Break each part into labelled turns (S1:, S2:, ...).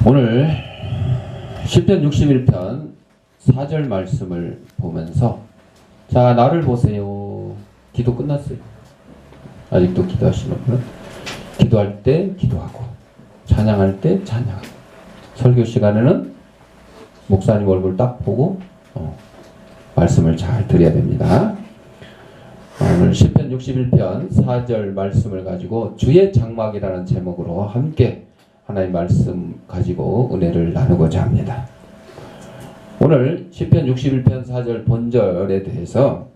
S1: 오늘 시편 61편 4절 말씀을 보면서 자 나를 보세요. 기도 끝났어요. 아직도 기도하시는 분은 기도할 때 기도하고 찬양할 때 찬양하고 설교 시간에는 목사님 얼굴 딱 보고 말씀을 잘 드려야 됩니다. 오늘 시편 61편 4절 말씀을 가지고 주의 장막이라는 제목으로 함께 하나님 말씀 가지고 은혜를 나누고자 합니다. 오늘 시편 61편 4절 본절에 대해서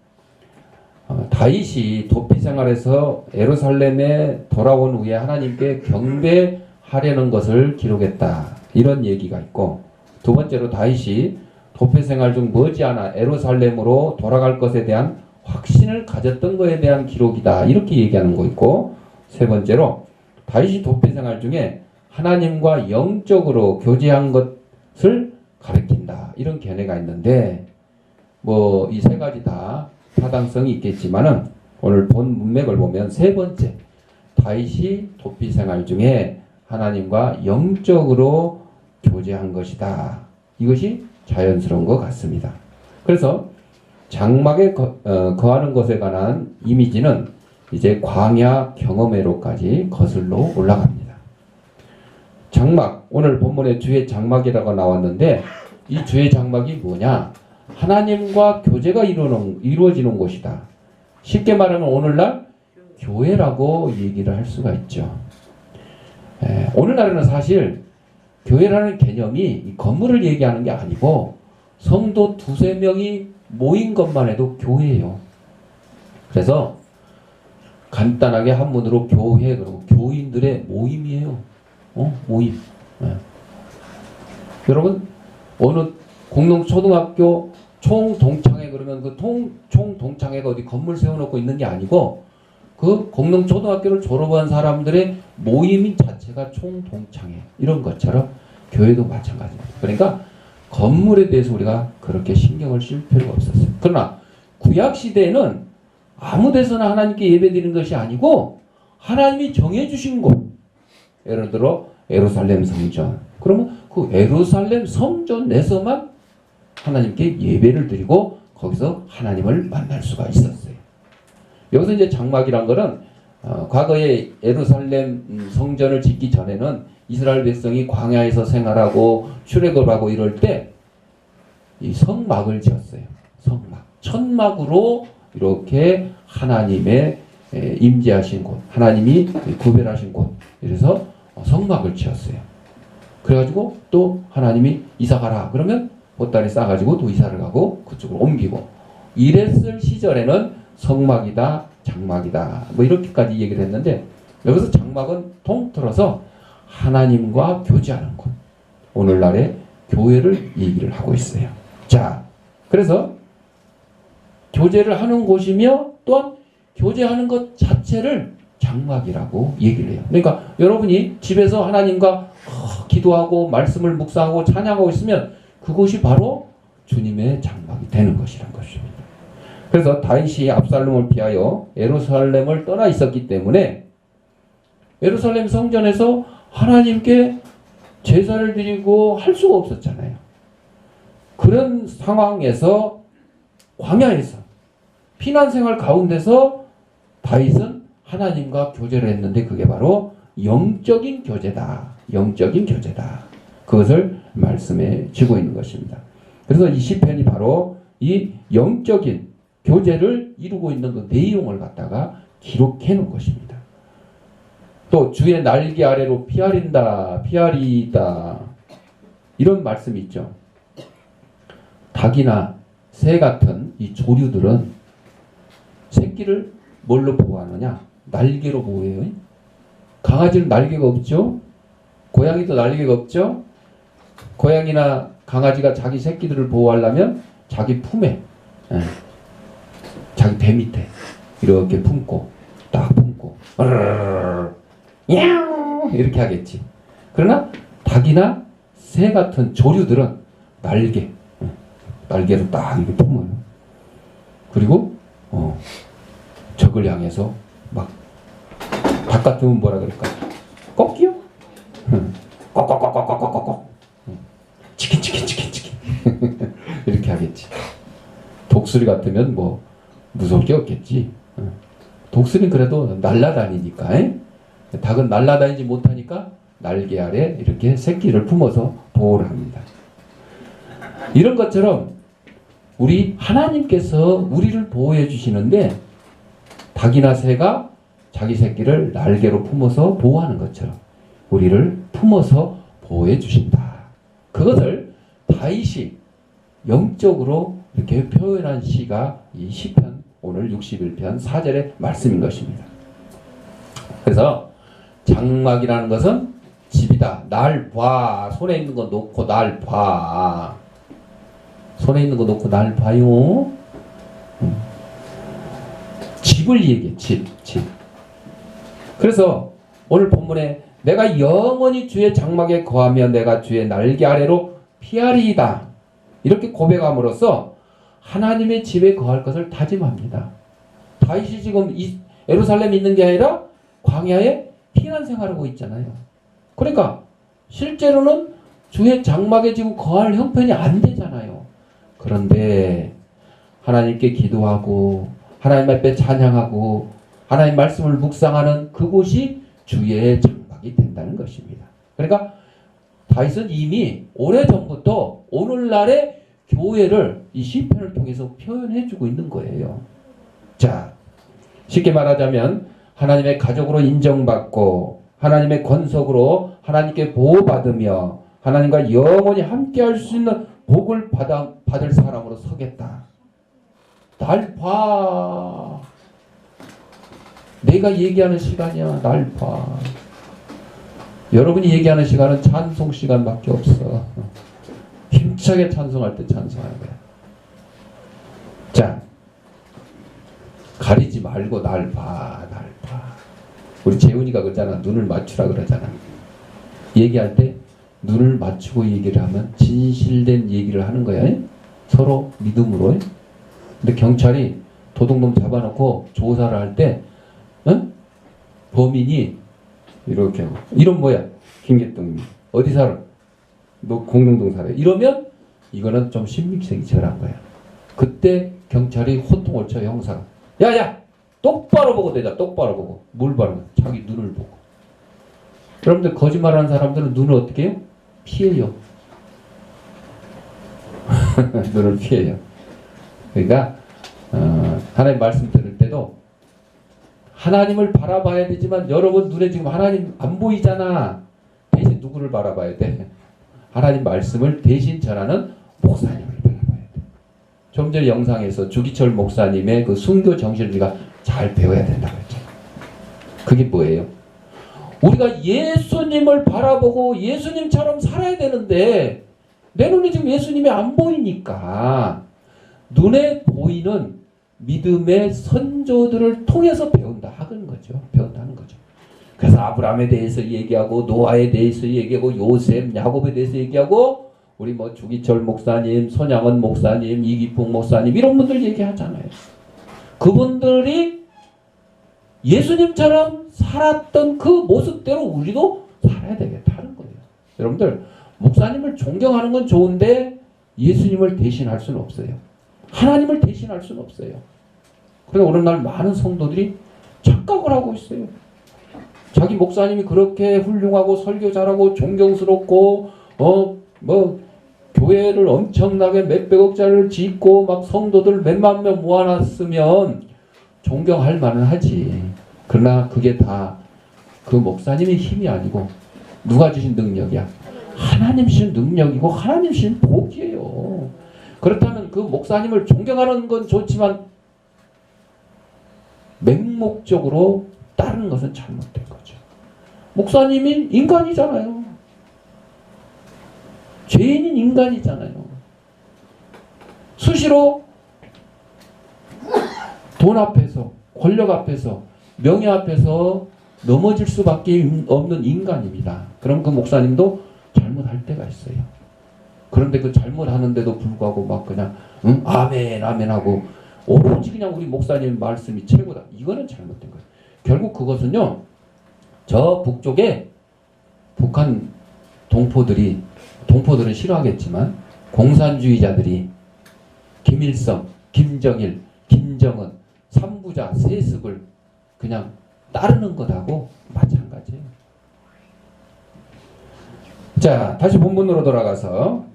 S1: 다윗이 도피 생활에서 예루살렘에 돌아온 후에 하나님께 경배하려는 것을 기록했다. 이런 얘기가 있고, 두 번째로 다윗이 도피 생활 중 머지않아 예루살렘으로 돌아갈 것에 대한 확신을 가졌던 것에 대한 기록이다. 이렇게 얘기하는 거 있고, 세 번째로 다윗이 도피 생활 중에 하나님과 영적으로 교제한 것을 가리킨다. 이런 견해가 있는데 이 세 가지 다 타당성이 있겠지만은 오늘 본 문맥을 보면 세 번째 다윗이 도피 생활 중에 하나님과 영적으로 교제한 것이다. 이것이 자연스러운 것 같습니다. 그래서 장막에 거하는 것에 관한 이미지는 이제 광야 경험회로까지 거슬러 올라갑니다. 장막, 오늘 본문에 주의 장막이라고 나왔는데 이 주의 장막이 뭐냐? 하나님과 교제가 이루어지는 곳이다. 쉽게 말하면 오늘날 교회라고 얘기를 할 수가 있죠. 오늘날에는 사실 교회라는 개념이 건물을 얘기하는 게 아니고 성도 두세 명이 모인 것만 해도 교회예요. 그래서 간단하게 한문으로 교회, 그러고 교인들의 모임이에요. 모임. 여러분, 어느 공농초등학교 총동창회 그러면 그 총동창회가 어디 건물 세워놓고 있는 게 아니고 그 공농초등학교를 졸업한 사람들의 모임 자체가 총동창회. 이런 것처럼 교회도 마찬가지입니다. 그러니까 건물에 대해서 우리가 그렇게 신경을 쓸 필요가 없었어요. 그러나 구약시대에는 아무 데서나 하나님께 예배드리는 것이 아니고 하나님이 정해주신 곳, 예를 들어 예루살렘 성전. 그러면 그 예루살렘 성전 내에서만 하나님께 예배를 드리고 거기서 하나님을 만날 수가 있었어요. 여기서 이제 장막이란 거는 과거에 예루살렘 성전을 짓기 전에는 이스라엘 백성이 광야에서 생활하고 출애굽하고 이럴 때 이 성막을 지었어요. 성막. 천막으로 이렇게 하나님의 임재하신 곳, 하나님이 구별하신 곳, 이래서 성막을 지었어요. 그래가지고 또 하나님이 이사 가라 그러면 보따리 싸가지고 또 이사를 가고 그쪽으로 옮기고, 이랬을 시절에는 성막이다, 장막이다, 이렇게까지 얘기를 했는데 여기서 장막은 통틀어서 하나님과 교제하는 곳, 오늘날의 교회를 얘기를 하고 있어요. 자, 그래서 교제를 하는 곳이며 또한 교제하는 것 자체를 장막이라고 얘기를 해요. 그러니까 여러분이 집에서 하나님과 기도하고 말씀을 묵상하고 찬양하고 있으면 그곳이 바로 주님의 장막이 되는 것이란 것입니다. 그래서 다윗이 압살롬을 피하여 예루살렘을 떠나 있었기 때문에 예루살렘 성전에서 하나님께 제사를 드리고 할 수가 없었잖아요. 그런 상황에서 광야에서 피난생활 가운데서 다윗은 하나님과 교제를 했는데 그게 바로 영적인 교제다. 영적인 교제다. 그것을 말씀해 주고 있는 것입니다. 그래서 이 시편이 바로 이 영적인 교제를 이루고 있는 그 내용을 갖다가 기록해 놓은 것입니다. 또 주의 날개 아래로 피하린다, 피하리이다, 이런 말씀이 있죠. 닭이나 새 같은 이 조류들은 새끼를 뭘로 보호하느냐? 날개로 보호해요. 강아지는 날개가 없죠? 고양이도 날개가 없죠? 고양이나 강아지가 자기 새끼들을 보호하려면 자기 품에, 자기 배 밑에 이렇게 품고 딱 품고 야옹 이렇게 하겠지. 그러나 닭이나 새 같은 조류들은 날개로 딱 이렇게 품어요. 그리고 적을 향해서 막 닭 같으면 뭐라 그럴까? 꺾기요? 꺽꺽꺽꺽꺽꺽 독수리 같으면 뭐 무서울 게 없겠지. 독수리는 그래도 날아다니니까. 닭은 날아다니지 못하니까 날개 아래 이렇게 새끼를 품어서 보호를 합니다. 이런 것처럼 우리 하나님께서 우리를 보호해 주시는데 닭이나 새가 자기 새끼를 날개로 품어서 보호하는 것처럼 우리를 품어서 보호해 주신다. 그것을 다윗이 영적으로 이렇게 표현한 시가 이 시편 오늘 61편 4절의 말씀인 것입니다. 그래서 장막이라는 것은 집이다. 날 봐. 손에 있는 거 놓고 날 봐. 손에 있는 거 놓고 날 봐요. 집을 얘기해. 집. 그래서 오늘 본문에 내가 영원히 주의 장막에 거하며 내가 주의 날개 아래로 피하리이다. 이렇게 고백함으로써 하나님의 집에 거할 것을 다짐합니다. 다윗이 지금 예루살렘에 있는 게 아니라 광야에 피난 생활하고 있잖아요. 그러니까 실제로는 주의 장막에 지금 거할 형편이 안 되잖아요. 그런데 하나님께 기도하고 하나님 앞에 찬양하고 하나님 말씀을 묵상하는 그곳이 주의 장막이 된다는 것입니다. 그러니까 다윗은 이미 오래전부터 오늘날의 교회를 이 시편을 통해서 표현해주고 있는 거예요. 자, 쉽게 말하자면 하나님의 가족으로 인정받고 하나님의 권속으로 하나님께 보호받으며 하나님과 영원히 함께할 수 있는 복을 받을 사람으로 서겠다. 날 봐. 내가 얘기하는 시간이야. 날 봐. 여러분이 얘기하는 시간은 찬송 시간밖에 없어. 힘차게 찬송할 때 찬송하는 거야. 자, 가리지 말고 날 봐. 날 봐. 우리 재훈이가 그러잖아. 눈을 맞추라 그러잖아. 얘기할 때 눈을 맞추고 얘기를 하면 진실된 얘기를 하는 거야. 서로 믿음으로. 근데 경찰이 도둑놈 잡아놓고 조사를 할 때 범인이 이렇게 하고 이런 뭐야? 김계동 어디 살아? 너 공동동 살아. 이러면 이거는 좀 신빙성이 절한 거야. 그때 경찰이 호통을 쳐 형사가. 야야! 똑바로 보고 대자. 똑바로 보고. 뭘 바로 자기 눈을 보고. 여러분들 거짓말하는 사람들은 눈을 어떻게 해요? 피해요. 눈을 피해요. 그러니까 하나님 말씀 들을 때도 하나님을 바라봐야 되지만 여러분 눈에 지금 하나님 안 보이잖아. 대신 누구를 바라봐야 돼? 하나님 말씀을 대신 전하는 목사님을 바라봐야 돼. 좀 전에 영상에서 주기철 목사님의 그 순교 정신을 우리가 잘 배워야 된다고 했잖아. 그게 뭐예요? 우리가 예수님을 바라보고 예수님처럼 살아야 되는데 내 눈에 지금 예수님이 안 보이니까 눈에 보이는 믿음의 선조들을 통해서 배운다는 거죠. 배운다는 거죠. 그래서 아브라함에 대해서 얘기하고 노아에 대해서 얘기하고 요셉, 야곱에 대해서 얘기하고 우리 뭐 주기철 목사님, 손양원 목사님, 이기풍 목사님 이런 분들 얘기하잖아요. 그분들이 예수님처럼 살았던 그 모습대로 우리도 살아야 되겠다는 거예요. 여러분들 목사님을 존경하는 건 좋은데 예수님을 대신할 수는 없어요. 하나님을 대신할 수는 없어요. 그래서 오늘날 많은 성도들이 착각을 하고 있어요. 자기 목사님이 그렇게 훌륭하고 설교 잘하고 존경스럽고 뭐 교회를 엄청나게 몇백억짜리를 짓고 막 성도들 몇만 명 모아놨으면 존경할 만은 하지. 그러나 그게 다 그 목사님의 힘이 아니고 누가 주신 능력이야? 하나님 주신 능력이고 하나님 주신 복이에요. 그렇다면 그 목사님을 존경하는 건 좋지만 맹목적으로 따르는 것은 잘못된 거죠. 목사님이 인간이잖아요. 죄인인 인간이잖아요. 수시로 돈 앞에서, 권력 앞에서, 명예 앞에서 넘어질 수밖에 없는 인간입니다. 그럼 그 목사님도 잘못할 때가 있어요. 그런데 그 잘못하는데도 불구하고 막 그냥 아멘 아멘 하고 오로지 그냥 우리 목사님 말씀이 최고다. 이거는 잘못된 거예요. 결국 그것은요. 저 북쪽에 북한 동포들은 싫어하겠지만 공산주의자들이 김일성 김정일, 김정은, 삼부자, 세습을 그냥 따르는 것하고 마찬가지예요. 자, 다시 본문으로 돌아가서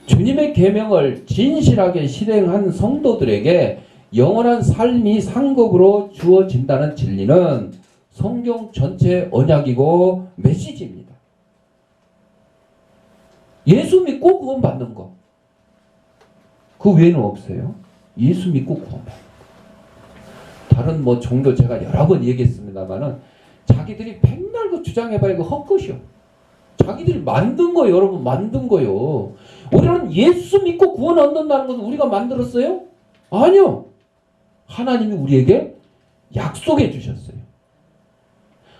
S1: 주님의 계명을 진실하게 실행한 성도들에게 영원한 삶이 상급으로 주어진다는 진리는 성경 전체의 언약이고 메시지입니다. 예수 믿고 구원받는 거. 그 외에는 없어요. 예수 믿고 구원받는 거. 다른 뭐 종교 제가 여러 번 얘기했습니다만은 자기들이 백날 그 주장해봐야 그 헛것이요. 자기들이 만든 거예요. 여러분 만든 거요. 우리는 예수 믿고 구원 얻는다는 것은 우리가 만들었어요? 아니요. 하나님이 우리에게 약속해 주셨어요.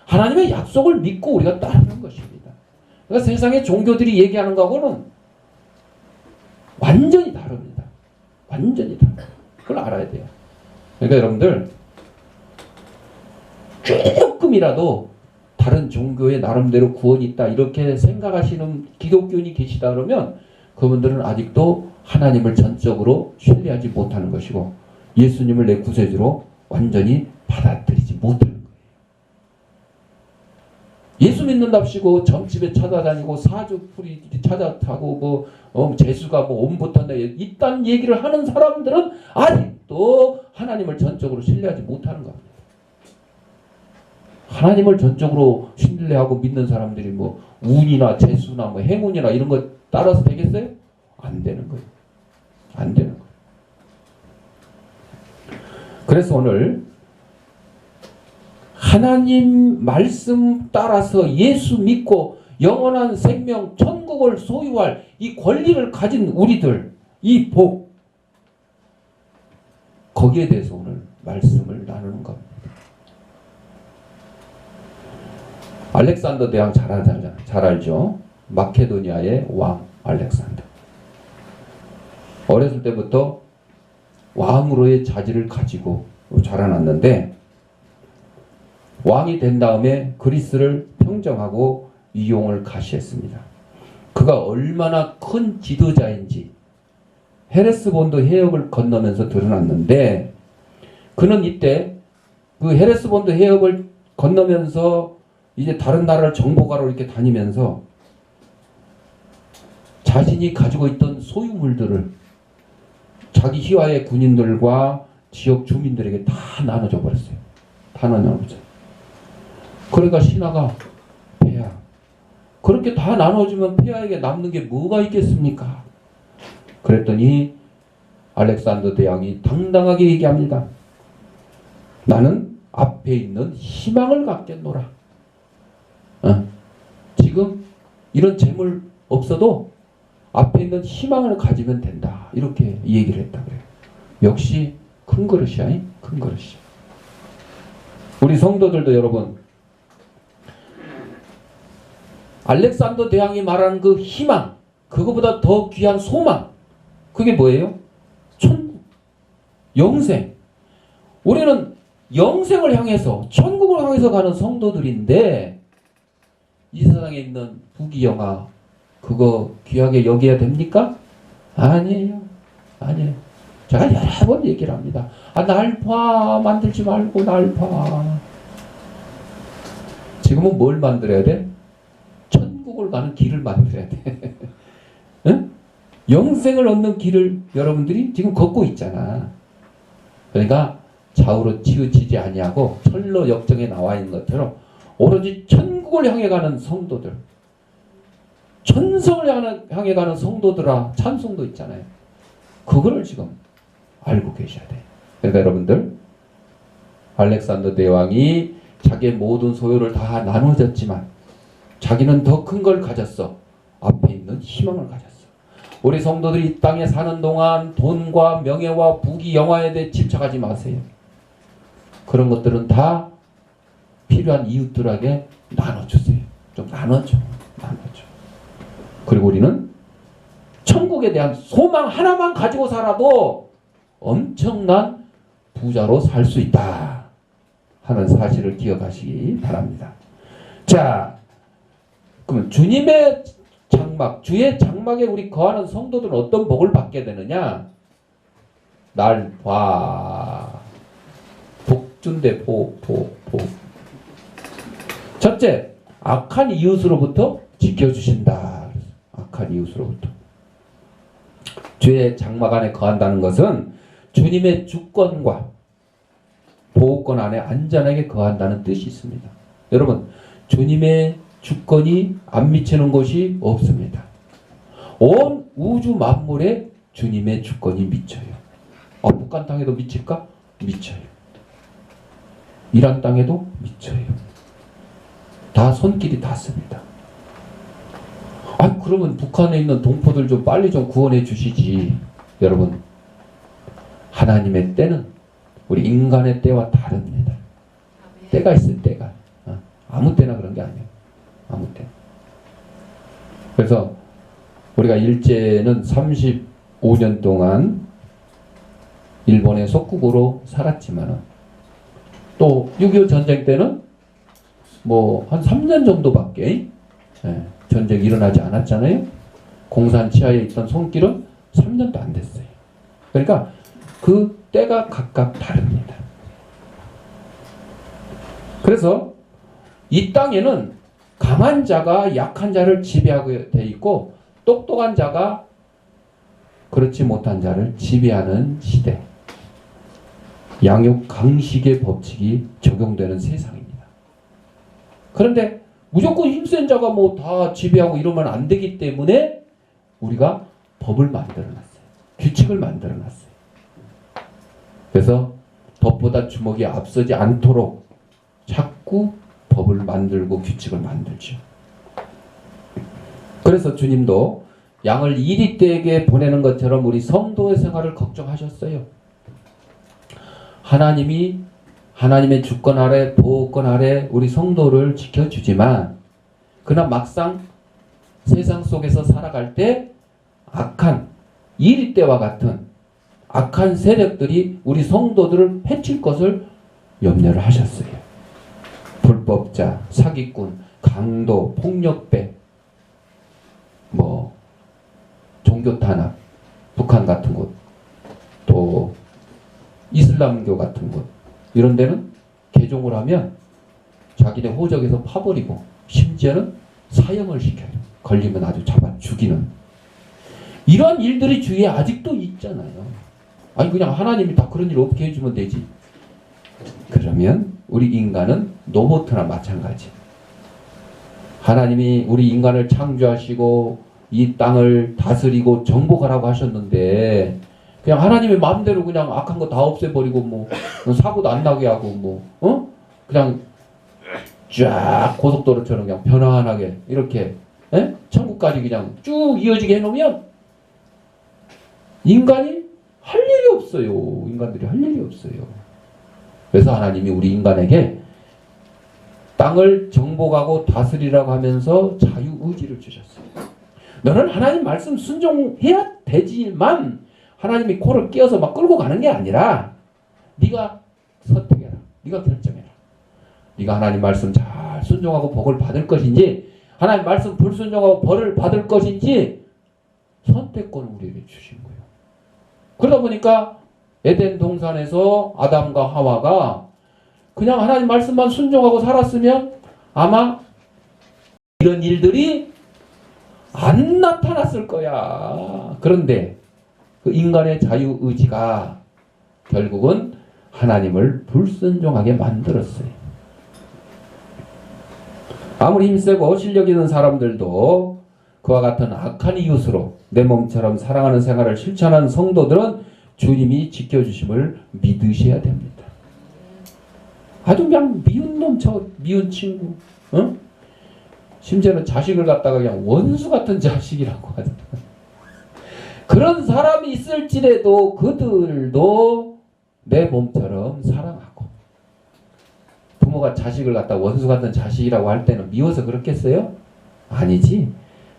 S1: 하나님의 약속을 믿고 우리가 따르는 것입니다. 그러니까 세상의 종교들이 얘기하는 거하고는 완전히 다릅니다. 완전히 다릅니다. 그걸 알아야 돼요. 그러니까 여러분들 조금이라도 다른 종교에 나름대로 구원이 있다 이렇게 생각하시는 기독교인이 계시다 그러면 그분들은 아직도 하나님을 전적으로 신뢰하지 못하는 것이고 예수님을 내 구세주로 완전히 받아들이지 못하는 거예요. 예수 믿는답시고 점집에 찾아다니고 사주풀이 찾아타고 재수가 옴부터 내 이딴 얘기를 하는 사람들은 아직도 하나님을 전적으로 신뢰하지 못하는 겁니다. 하나님을 전적으로 신뢰하고 믿는 사람들이 뭐 운이나 재수나 뭐 행운이나 이런 거 따라서 되겠어요? 안 되는 거예요. 안 되는 거예요. 그래서 오늘 하나님 말씀 따라서 예수 믿고 영원한 생명 천국을 소유할 이 권리를 가진 우리들 이 복 거기에 대해서 오늘 말씀을 나누는 겁니다. 알렉산더 대왕 잘 알죠? 마케도니아의 왕 알렉산더. 어렸을 때부터 왕으로의 자질을 가지고 자라났는데 왕이 된 다음에 그리스를 평정하고 위용을 가시했습니다. 그가 얼마나 큰 지도자인지 헤레스본도 해협을 건너면서 드러났는데 그는 이때 그 헤레스본도 해협을 건너면서 이제 다른 나라를 정복하러 이렇게 다니면서 자신이 가지고 있던 소유물들을 자기 희화의 군인들과 지역 주민들에게 다 나눠줘 버렸어요. 다 나눠줘. 그러니까 신하가 폐하. 그렇게 다 나눠주면 폐하에게 남는 게 뭐가 있겠습니까? 그랬더니 알렉산더 대왕이 당당하게 얘기합니다. 나는 앞에 있는 희망을 갖겠노라. 지금 이런 재물 없어도 앞에 있는 희망을 가지면 된다. 이렇게 얘기를 했다 그래요. 역시 큰 그릇이야. 큰 그릇이야. 우리 성도들도 여러분 알렉산더 대왕이 말하는 그 희망 그거보다 더 귀한 소망 그게 뭐예요? 천국 영생. 우리는 영생을 향해서 천국을 향해서 가는 성도들인데 이 세상에 있는 부귀영화 그거 귀하게 여겨야 됩니까? 아니에요. 아니에요. 제가 여러 번 얘기를 합니다. 날파 만들지 말고 날파. 지금은 뭘 만들어야 돼? 천국을 가는 길을 만들어야 돼. 응? 영생을 얻는 길을 여러분들이 지금 걷고 있잖아. 그러니까 좌우로 치우치지 아니하고 철로 역정에 나와 있는 것처럼 오로지 천국을 향해 가는 성도들, 천성을 향해 가는 성도들아 찬송도 있잖아요. 그거를 지금 알고 계셔야 돼. 그러니까 여러분들 알렉산더 대왕이 자기의 모든 소유를 다 나눠줬지만 자기는 더 큰 걸 가졌어. 앞에 있는 희망을 가졌어. 우리 성도들이 이 땅에 사는 동안 돈과 명예와 부귀 영화에 대해 집착하지 마세요. 그런 것들은 다 필요한 이웃들에게 나눠주세요. 좀 나눠줘. 나눠줘. 그리고 우리는 천국에 대한 소망 하나만 가지고 살아도 엄청난 부자로 살 수 있다 하는 사실을 기억하시기 바랍니다. 자, 그러면 주님의 장막, 주의 장막에 우리 거하는 성도들은 어떤 복을 받게 되느냐? 날 봐. 복준대 복. 첫째, 악한 이웃으로부터 지켜주신다. 악한 이웃으로부터. 죄의 장막 안에 거한다는 것은 주님의 주권과 보호권 안에 안전하게 거한다는 뜻이 있습니다. 여러분, 주님의 주권이 안 미치는 곳이 없습니다. 온 우주 만물에 주님의 주권이 미쳐요. 북한 땅에도 미칠까? 미쳐요. 이란 땅에도 미쳐요. 다 손길이 닿습니다. 그러면 북한에 있는 동포들 좀 빨리 좀 구원해 주시지. 여러분, 하나님의 때는 우리 인간의 때와 다릅니다. 때가 있을 때가. 아무 때나 그런 게 아니에요. 아무 때. 그래서 우리가 일제는 35년 동안 일본의 속국으로 살았지만 또 6.25 전쟁 때는 뭐 한 3년 정도밖에 전쟁이 일어나지 않았잖아요. 공산 치하에 있던 손길은 3년도 안 됐어요. 그러니까 그 때가 각각 다릅니다. 그래서 이 땅에는 강한 자가 약한 자를 지배하게 돼 있고 똑똑한 자가 그렇지 못한 자를 지배하는 시대. 양육 강식의 법칙이 적용되는 세상입니다. 그런데 무조건 힘센 자가 뭐 다 지배하고 이러면 안 되기 때문에 우리가 법을 만들어놨어요. 규칙을 만들어놨어요. 그래서 법보다 주먹이 앞서지 않도록 자꾸 법을 만들고 규칙을 만들죠. 그래서 주님도 양을 이리떼에게 보내는 것처럼 우리 성도의 생활을 걱정하셨어요. 하나님의 주권 아래, 보호권 아래 우리 성도를 지켜주지만 그러나 막상 세상 속에서 살아갈 때 악한 이리떼와 같은 악한 세력들이 우리 성도들을 해칠 것을 염려를 하셨어요. 불법자, 사기꾼, 강도, 폭력배, 종교 탄압, 북한 같은 곳, 또 이슬람교 같은 곳, 이런 데는 개종을 하면 자기네 호적에서 파버리고 심지어는 사형을 시켜요. 걸리면 아주 잡아 죽이는 이런 일들이 주위에 아직도 있잖아요. 그냥 하나님이 다 그런 일 없게 해주면 되지. 그러면 우리 인간은 로봇이나 마찬가지. 하나님이 우리 인간을 창조하시고 이 땅을 다스리고 정복하라고 하셨는데 그냥 하나님의 마음대로 그냥 악한 거 다 없애버리고 사고도 안 나게 하고 그냥 쫙 고속도로처럼 그냥 편안하게 이렇게 천국까지 그냥 쭉 이어지게 해놓으면 인간이 할 일이 없어요. 인간들이 할 일이 없어요. 그래서 하나님이 우리 인간에게 땅을 정복하고 다스리라고 하면서 자유의지를 주셨어요. 너는 하나님 말씀 순종해야 되지만 하나님이 코를 끼어서 막 끌고 가는 게 아니라 네가 선택해라. 네가 결정해라. 네가 하나님 말씀 잘 순종하고 복을 받을 것인지 하나님 말씀 불순종하고 벌을 받을 것인지 선택권을 우리에게 주신 거예요. 그러다 보니까 에덴 동산에서 아담과 하와가 그냥 하나님 말씀만 순종하고 살았으면 아마 이런 일들이 안 나타났을 거야. 그런데 그 인간의 자유의지가 결국은 하나님을 불순종하게 만들었어요. 아무리 힘세고 실력 있는 사람들도 그와 같은 악한 이웃으로 내 몸처럼 사랑하는 생활을 실천하는 성도들은 주님이 지켜주심을 믿으셔야 됩니다. 아주 그냥 미운 놈, 미운 친구, 심지어는 자식을 갖다가 그냥 원수 같은 자식이라고 하잖아요. 그런 사람이 있을지라도 그들도 내 몸처럼 사랑하고 부모가 자식을 갖다 원수 같은 자식이라고 할 때는 미워서 그렇겠어요? 아니지.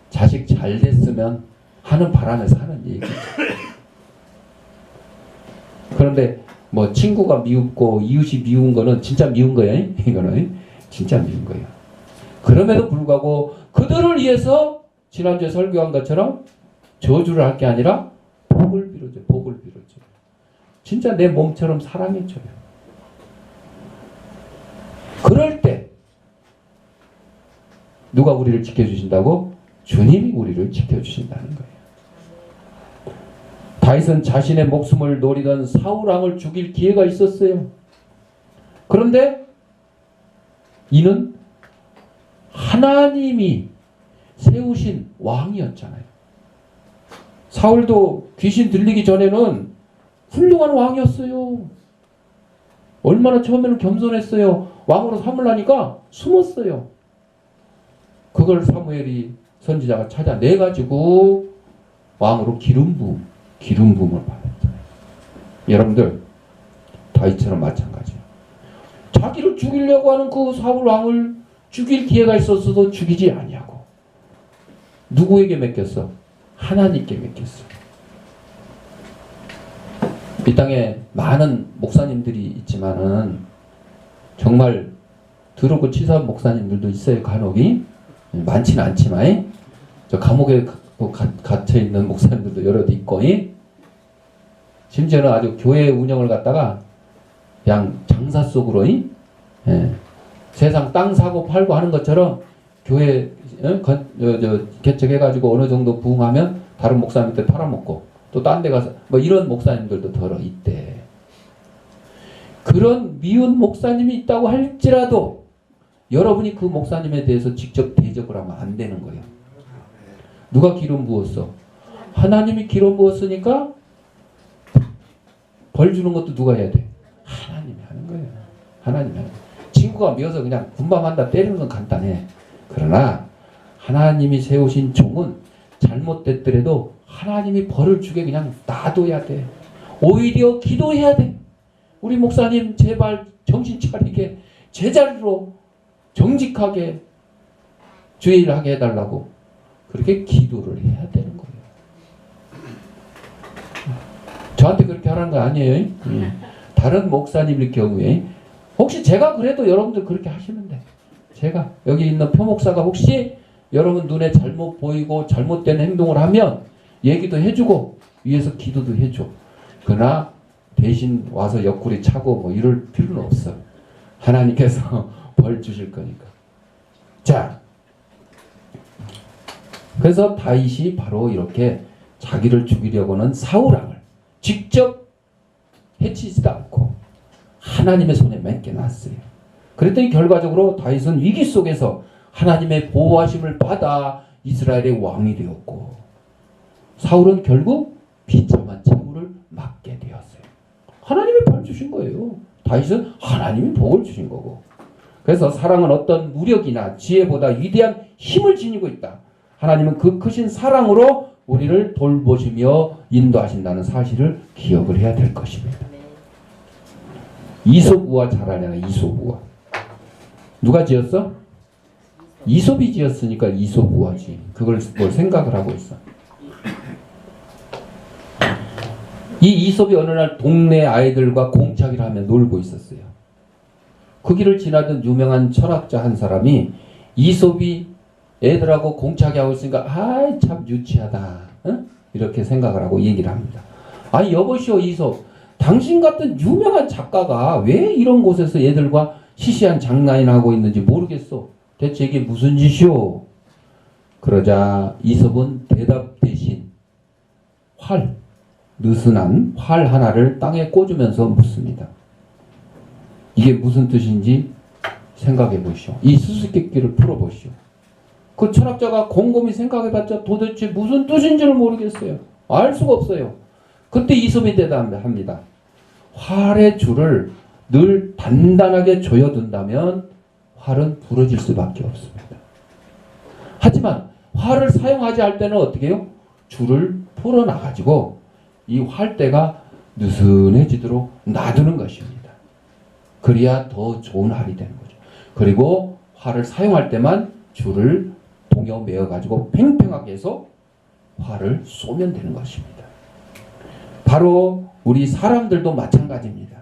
S1: 자식 잘 됐으면 하는 바람에서 하는 얘기죠. 그런데 친구가 미웠고 이웃이 미운 거는 진짜 미운 거예요. 이거는 진짜 미운 거예요. 그럼에도 불구하고 그들을 위해서 지난주에 설교한 것처럼 저주를 할 게 아니라 복을 빌어줘. 복을 빌어줘. 진짜 내 몸처럼 사랑해줘요. 그럴 때 누가 우리를 지켜주신다고? 주님이 우리를 지켜주신다는 거예요. 다윗은 자신의 목숨을 노리던 사울 왕을 죽일 기회가 있었어요. 그런데 이는 하나님이 세우신 왕이었잖아요. 사울도 귀신 들리기 전에는 훌륭한 왕이었어요. 얼마나 처음에는 겸손했어요. 왕으로 삼으려니까 숨었어요. 그걸 사무엘이 선지자가 찾아내가지고 왕으로 기름 부음을 받았다. 여러분들 다윗처럼 마찬가지예요. 자기를 죽이려고 하는 그 사울 왕을 죽일 기회가 있었어도 죽이지 아니하고 누구에게 맡겼어? 하나님께 맡겼어. 이 땅에 많은 목사님들이 있지만은 정말 더럽고 치사한 목사님들도 있어요. 간혹이 많지는 않지만 저 감옥에 갇혀 있는 목사님들도 여럿 있고 심지어는 아주 교회 운영을 갖다가 그냥 장사 속으로 세상 땅 사고 팔고 하는 것처럼 교회 개척해가지고 어느 정도 부흥하면 다른 목사님한테 팔아먹고 또 딴 데 가서 뭐 이런 목사님들도 더러 있대. 그런 미운 목사님이 있다고 할지라도 여러분이 그 목사님에 대해서 직접 대적을 하면 안 되는 거예요. 누가 기름 부었어? 하나님이 기름 부었으니까 벌 주는 것도 누가 해야 돼? 하나님이 하는 거예요. 하나님이 하는 거예요. 친구가 미워서 그냥 군밤한다 때리는 건 간단해. 그러나 하나님이 세우신 종은 잘못됐더라도 하나님이 벌을 주게 그냥 놔둬야 돼. 오히려 기도해야 돼. 우리 목사님 제발 정신 차리게 제자리로 정직하게 주의를 하게 해달라고 그렇게 기도를 해야 되는 거예요. 저한테 그렇게 하라는 거 아니에요. 다른 목사님일 경우에 혹시 제가 그래도 여러분들 그렇게 하시면 돼. 제가 여기 있는 표목사가 혹시 여러분 눈에 잘못 보이고 잘못된 행동을 하면 얘기도 해주고 위에서 기도도 해줘. 그러나 대신 와서 옆구리 차고 뭐 이럴 필요는 없어. 하나님께서 벌 주실 거니까. 자, 그래서 다윗이 바로 이렇게 자기를 죽이려고는 사울왕을 직접 해치지도 않고 하나님의 손에 맡겨놨어요. 그랬더니 결과적으로 다윗은 위기 속에서 하나님의 보호하심을 받아 이스라엘의 왕이 되었고 사울은 결국 비참한 채무를 맞게 되었어요. 하나님이 벌 주신 거예요. 다윗은 하나님이 복을 주신 거고. 그래서 사랑은 어떤 무력이나 지혜보다 위대한 힘을 지니고 있다. 하나님은 그 크신 사랑으로 우리를 돌보시며 인도하신다는 사실을 기억을 해야 될 것입니다. 이솝우화 잘 알잖아. 이솝우화. 누가 지었어? 이솝이 지었으니까 이솝우화지. 그걸 뭘 생각을 하고 있어. 이 이솝이 어느 날 동네 아이들과 공차기를 하며 놀고 있었어요. 그 길을 지나던 유명한 철학자 한 사람이 이솝이 애들하고 공차기하고 있으니까 아이 참 유치하다. 응? 이렇게 생각을 하고 얘기를 합니다. 아니 여보시오 이솝, 당신 같은 유명한 작가가 왜 이런 곳에서 애들과 시시한 장난이나 하고 있는지 모르겠어. 대체 이게 무슨 짓이오? 그러자 이솝은 대답 대신 느슨한 활 하나를 땅에 꽂으면서 묻습니다. 이게 무슨 뜻인지 생각해 보시오. 이 수수께끼를 풀어보시오. 그 철학자가 곰곰이 생각해봤자 도대체 무슨 뜻인지를 모르겠어요. 알 수가 없어요. 그때 이솝이 대답합니다. 활의 줄을 늘 단단하게 조여둔다면 활은 부러질 수밖에 없습니다. 하지만 활을 사용하지 할 때는 어떻게 해요? 줄을 풀어놔가지고 이 활대가 느슨해지도록 놔두는 것입니다. 그래야 더 좋은 활이 되는 거죠. 그리고 활을 사용할 때만 줄을 동여 매어가지고 팽팽하게 해서 활을 쏘면 되는 것입니다. 바로 우리 사람들도 마찬가지입니다.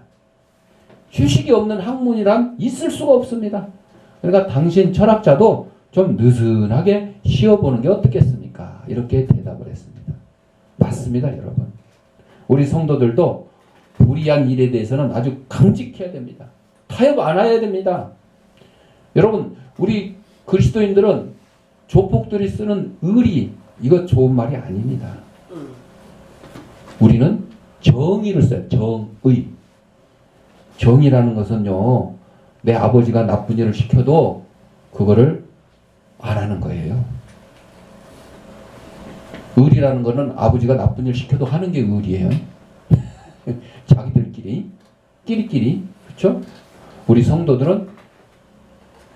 S1: 휴식이 없는 학문이란 있을 수가 없습니다. 그러니까 당신 철학자도 좀 느슨하게 쉬어보는 게 어떻겠습니까? 이렇게 대답을 했습니다. 맞습니다, 여러분. 우리 성도들도 불의한 일에 대해서는 아주 강직해야 됩니다. 타협 안 해야 됩니다. 여러분, 우리 그리스도인들은 조폭들이 쓰는 의리, 이거 좋은 말이 아닙니다. 우리는 정의를 써요. 정의. 정의라는 것은요, 내 아버지가 나쁜 일을 시켜도 그거를 안 하는 거예요. 의리라는 거는 아버지가 나쁜 일 시켜도 하는 게 의리예요. 자기들끼리, 끼리끼리, 그렇죠? 우리 성도들은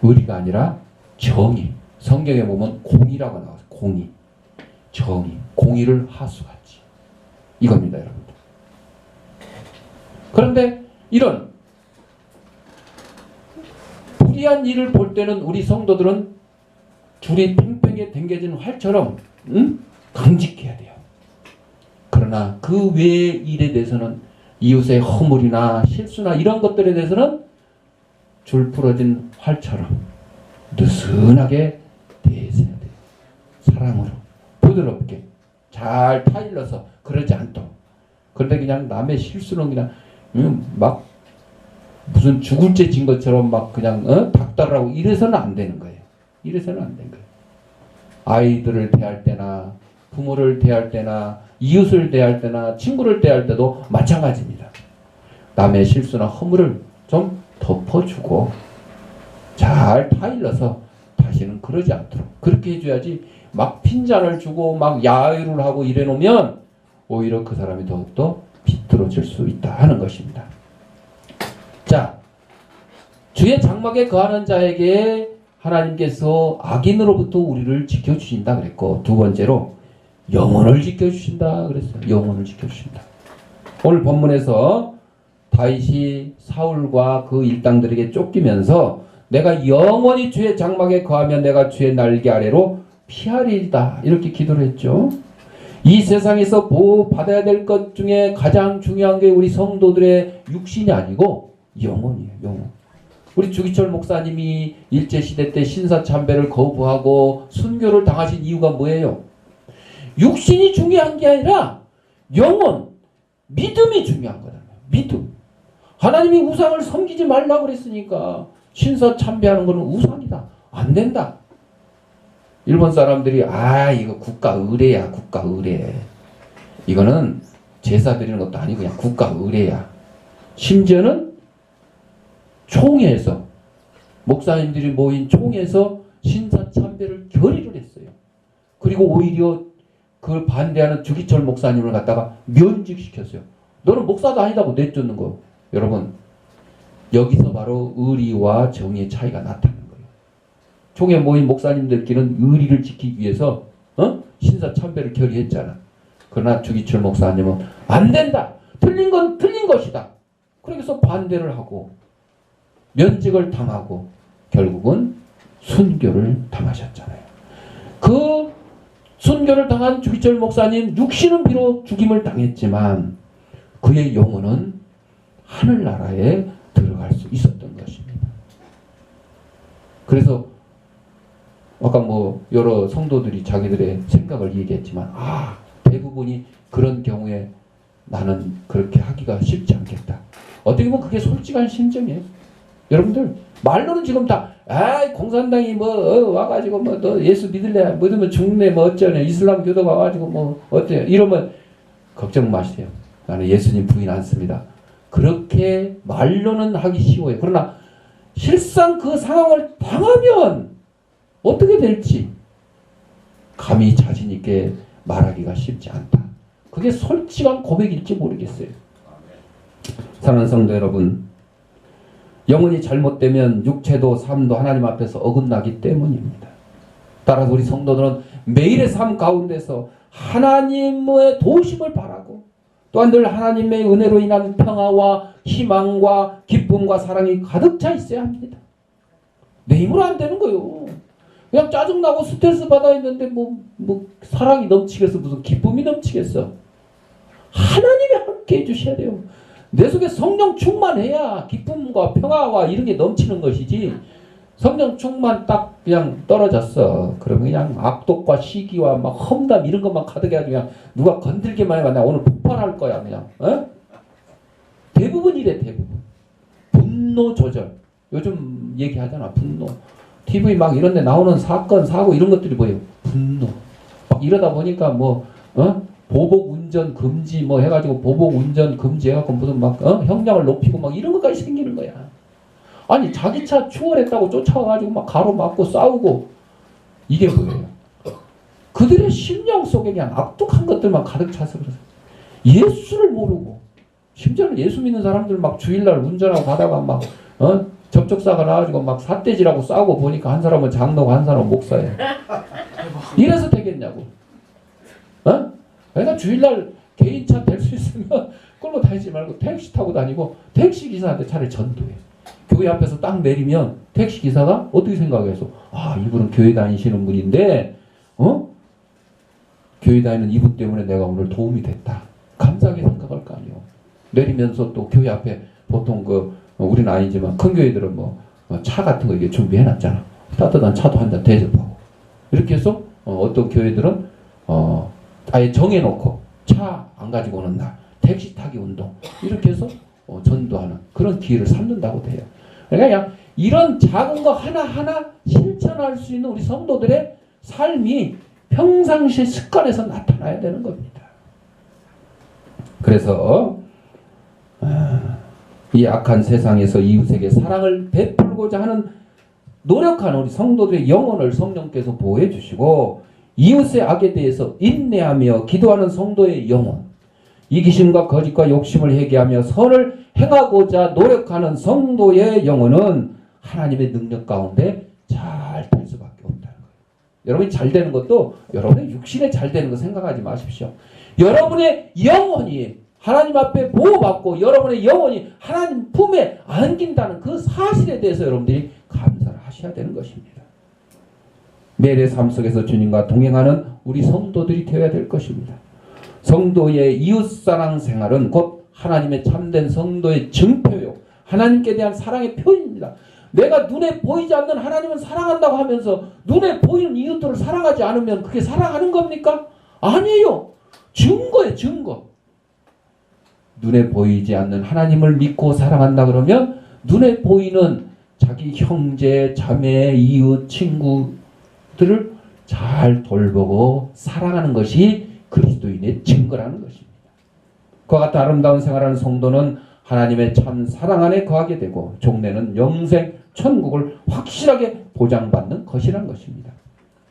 S1: 의리가 아니라 정의. 성경에 보면 공의라고 나와요. 공의, 정의, 공의를 하수하지. 이겁니다, 여러분들. 그런데 이런 불의한 일을 볼 때는 우리 성도들은 줄이 팽팽하게 당겨진 활처럼 강직해야 돼요. 그러나 그 외의 일에 대해서는 이웃의 허물이나 실수나 이런 것들에 대해서는 줄 부러진 활처럼 느슨하게 대해서야 돼요. 사랑으로 부드럽게 잘 타일러서 그러지 않도록. 그런데 그냥 남의 실수는 그냥 막 무슨 죽을 죄 진 것처럼 막 그냥 닥달하고 이래서는 안 되는 거예요. 이래서는 안 되는 거예요. 아이들을 대할 때나 부모를 대할 때나 이웃을 대할 때나 친구를 대할 때도 마찬가지입니다. 남의 실수나 허물을 좀 덮어주고 잘 타일러서 다시는 그러지 않도록 그렇게 해줘야지. 막 핀잔을 주고 막 야유를 하고 이래 놓으면 오히려 그 사람이 더욱더 비뚤어질 수 있다 하는 것입니다. 자, 주의 장막에 거하는 자에게 하나님께서 악인으로부터 우리를 지켜주신다 그랬고, 두 번째로 영혼을 지켜주신다 그랬어요. 영혼을 지켜주신다. 오늘 본문에서 다윗이 사울과 그 일당들에게 쫓기면서 내가 영원히 주의 장막에 거하면 내가 주의 날개 아래로 피하리이다 이렇게 기도를 했죠. 이 세상에서 보호받아야 될 것 중에 가장 중요한 게 우리 성도들의 육신이 아니고 영혼이에요. 영혼. 우리 주기철 목사님이 일제시대 때 신사참배를 거부하고 순교를 당하신 이유가 뭐예요? 육신이 중요한 게 아니라 영혼, 믿음이 중요한 거잖아요. 믿음. 하나님이 우상을 섬기지 말라고 그랬으니까 신사참배하는 거는 우상이다. 안 된다. 일본 사람들이 이거 국가 의례야. 국가 의례. 이거는 제사 드리는 것도 아니고 그냥 국가 의례야. 심지어는 총회에서 목사님들이 모인 총회에서 신사참배를 결의를 했어요. 그리고 오히려 그걸 반대하는 주기철 목사님을 갖다가 면직시켰어요. 너는 목사도 아니다고 내쫓는 거. 여러분, 여기서 바로 의리와 정의의 차이가 나타나는 거예요. 총회 모인 목사님들끼리는 의리를 지키기 위해서 신사참배를 결의했잖아. 그러나 주기철 목사님은 안 된다. 틀린 건 틀린 것이다. 그래서 반대를 하고 면직을 당하고 결국은 순교를 당하셨잖아요. 그 순교를 당한 주기철 목사님 육신은 비록 죽임을 당했지만 그의 영혼은 하늘나라에 들어갈 수 있었던 것입니다. 그래서 아까 여러 성도들이 자기들의 생각을 얘기했지만 대부분이 그런 경우에 나는 그렇게 하기가 쉽지 않겠다. 어떻게 보면 그게 솔직한 심정이에요. 여러분들 말로는 지금 다 공산당이 와가지고 너 예수 믿을래? 믿으면 죽네 어쩌네? 이슬람 교도가 와가지고 어때요? 이러면 걱정 마세요. 나는 예수님 부인 않습니다. 그렇게 말로는 하기 쉬워요. 그러나 실상 그 상황을 당하면 어떻게 될지 감히 자신 있게 말하기가 쉽지 않다. 그게 솔직한 고백일지 모르겠어요. 사랑하는 성도 여러분, 영혼이 잘못되면 육체도 삶도 하나님 앞에서 어긋나기 때문입니다. 따라서 우리 성도들은 매일의 삶 가운데서 하나님의 도우심을 바라고 또한 늘 하나님의 은혜로 인한 평화와 희망과 기쁨과 사랑이 가득 차 있어야 합니다. 내 힘으로 안 되는 거요. 그냥 짜증나고 스트레스 받아 있는데 사랑이 넘치겠어? 무슨 기쁨이 넘치겠어? 하나님이 함께 해주셔야 돼요. 내 속에 성령 충만해야 기쁨과 평화와 이런 게 넘치는 것이지, 성령 충만 딱 그냥 떨어졌어. 그러면 그냥 악독과 시기와 막 험담 이런 것만 가득해가지고 그냥 누가 건들기만 해봐. 나 오늘 폭발할 거야 그냥. 대부분 이래, 대부분. 분노 조절. 요즘 얘기하잖아, 분노. TV 막 이런 데 나오는 사건, 사고 이런 것들이 뭐예요? 분노. 막 이러다 보니까 보복 운전 금지 뭐 해가지고 보복 운전 금지 해갖고 무슨 형량을 높이고 막 이런 것까지 생기는 거야. 아니, 자기 차 추월했다고 쫓아와가지고 막 가로막고 싸우고. 이게 뭐예요? 그들의 심령 속에 그냥 악독한 것들만 가득 차서 그래서 예수를 모르고, 심지어는 예수 믿는 사람들 막 주일날 운전하고 가다가 막 접촉사가 나가지고 막 삿대질하고 싸우고 보니까 한 사람은 장로고 한 사람은 목사예요. 이래서 되겠냐고. 그러니까 주일날 개인차 될 수 있으면 그걸로 다니지 말고 택시 타고 다니고, 택시 기사한테 차라리 전도해. 교회 앞에서 딱 내리면 택시 기사가 어떻게 생각해서, 아, 이분은 교회 다니시는 분인데 교회 다니는 이분 때문에 내가 오늘 도움이 됐다. 감사하게 생각할 거 아니에요. 내리면서 또 교회 앞에 보통 우리는 아니지만 큰 교회들은 차 같은 거 이게 준비해놨잖아. 따뜻한 차도 한 잔 대접하고. 이렇게 해서 어떤 교회들은 아예 정해놓고 차 안 가지고 오는 날 택시 타기 운동 이렇게 해서 전도하는 그런 기회를 삼는다고 돼요. 그러니까 그냥 이런 작은 거 하나하나 실천할 수 있는 우리 성도들의 삶이 평상시 습관에서 나타나야 되는 겁니다. 그래서 이 악한 세상에서 이웃에게 사랑을 베풀고자 하는 노력하는 우리 성도들의 영혼을 성령께서 보호해 주시고, 이웃의 악에 대해서 인내하며 기도하는 성도의 영혼, 이기심과 거짓과 욕심을 회개하며 선을 행하고자 노력하는 성도의 영혼은 하나님의 능력 가운데 잘 될 수밖에 없다는 거예요. 여러분이 잘 되는 것도 여러분의 육신에 잘 되는 거 생각하지 마십시오. 여러분의 영혼이 하나님 앞에 보호받고 여러분의 영혼이 하나님 품에 안긴다는 그 사실에 대해서 여러분들이 감사를 하셔야 되는 것입니다. 매일의 삶 속에서 주님과 동행하는 우리 성도들이 되어야 될 것입니다. 성도의 이웃사랑 생활은 곧 하나님의 참된 성도의 증표요, 하나님께 대한 사랑의 표현입니다. 내가 눈에 보이지 않는 하나님은 사랑한다고 하면서 눈에 보이는 이웃들을 사랑하지 않으면 그게 사랑하는 겁니까? 아니에요. 증거예요, 증거. 눈에 보이지 않는 하나님을 믿고 사랑한다 그러면 눈에 보이는 자기 형제, 자매, 이웃, 친구들을 잘 돌보고 사랑하는 것이 그리스도인의 증거라는 것입니다. 그와 같은 아름다운 생활하는 성도는 하나님의 참 사랑 안에 거하게 되고 종래는 영생 천국을 확실하게 보장받는 것이라는 것입니다.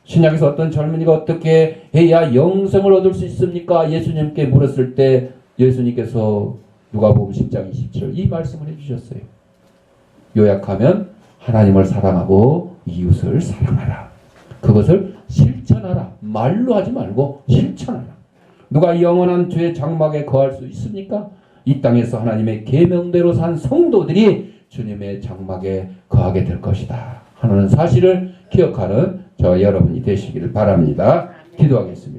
S1: 신약에서 어떤 젊은이가 어떻게 해야 영생을 얻을 수 있습니까? 예수님께 물었을 때 예수님께서 누가복음 10장 27절 이 말씀을 해주셨어요. 요약하면 하나님을 사랑하고 이웃을 사랑하라. 그것을 실천하라. 말로 하지 말고 실천하라. 누가 영원한 죄의 장막에 거할 수 있습니까? 이 땅에서 하나님의 계명대로 산 성도들이 주님의 장막에 거하게 될 것이다 하는 사실을 기억하는 저 여러분이 되시기를 바랍니다. 기도하겠습니다.